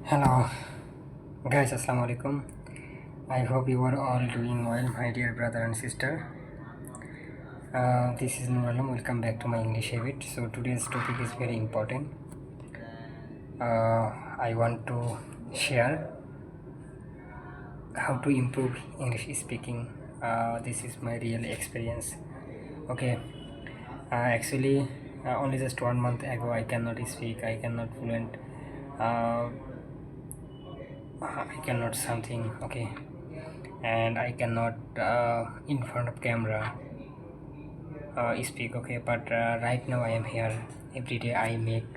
Hello guys, assalamu alaikum. I hope you are all doing well, my dear brother and sister. This is Nuralam. Welcome back to my English habit. So today's topic is very important. I want to share how to improve English speaking. This is my real experience. Okay. Actually, only just 1 month ago I cannot speak. I cannot fluent. I cannot something. Okay, and I cannot in front of camera speak. Okay, but right now I am here. Every day I make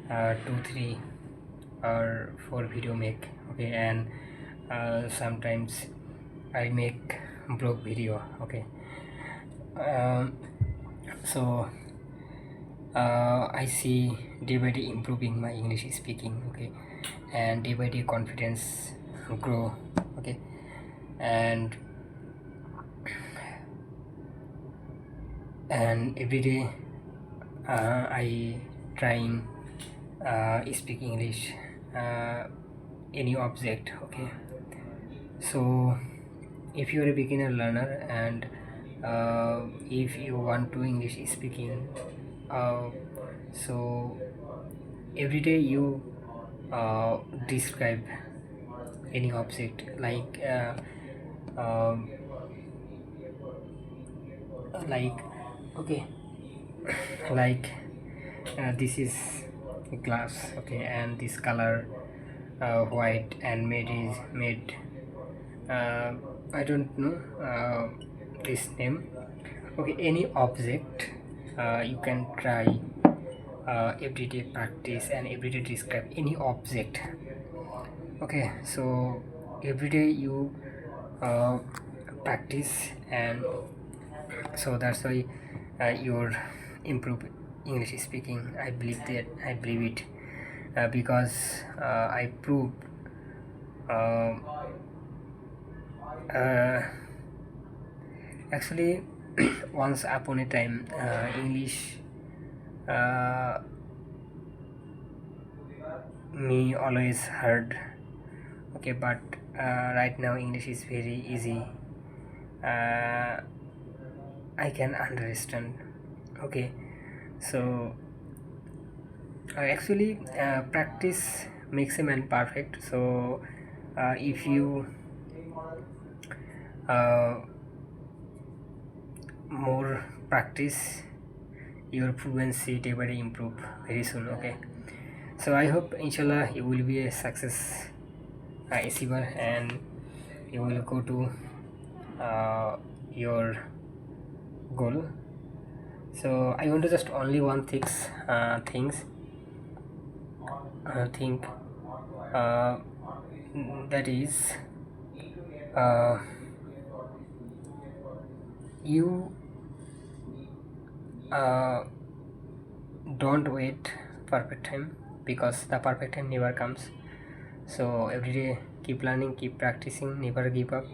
2 3 or 4 video make. Okay, and sometimes I make blog video. Okay, um, so I see day by day improving my English speaking. Okay, and day by day confidence grow. Okay, and every day I trying speak English any object. Okay, so if you are a beginner learner and if you want to English speaking, so every day you describe any object um, like okay, like this is glass. Okay, and this color white and made I don't know this name. Okay, any object you can try everyday practice and everyday describe any object. Okay, so everyday you practice, and so that's why you're improve English speaking. I believe it because I proved uh, uh, actually once upon a time English me always heard. Okay, but right now English is very easy. I can understand. Okay, so actually practice makes a man perfect. So if you more practice, your fluency day by day improve very soon. Okay, so I hope inshallah you will be a success achiever and you will go to your goal. So I want to just only one things think that is you don't wait perfect time, because the perfect time never comes. So every day keep learning, keep practicing, never give up,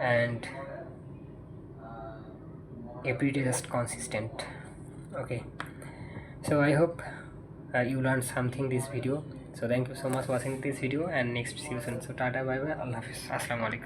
and every day just consistent. Okay, so I hope you learned something this video. So thank you so much for watching this video, and next see you soon. So tata, bye bye, Allah Hafiz, assalamu alaikum.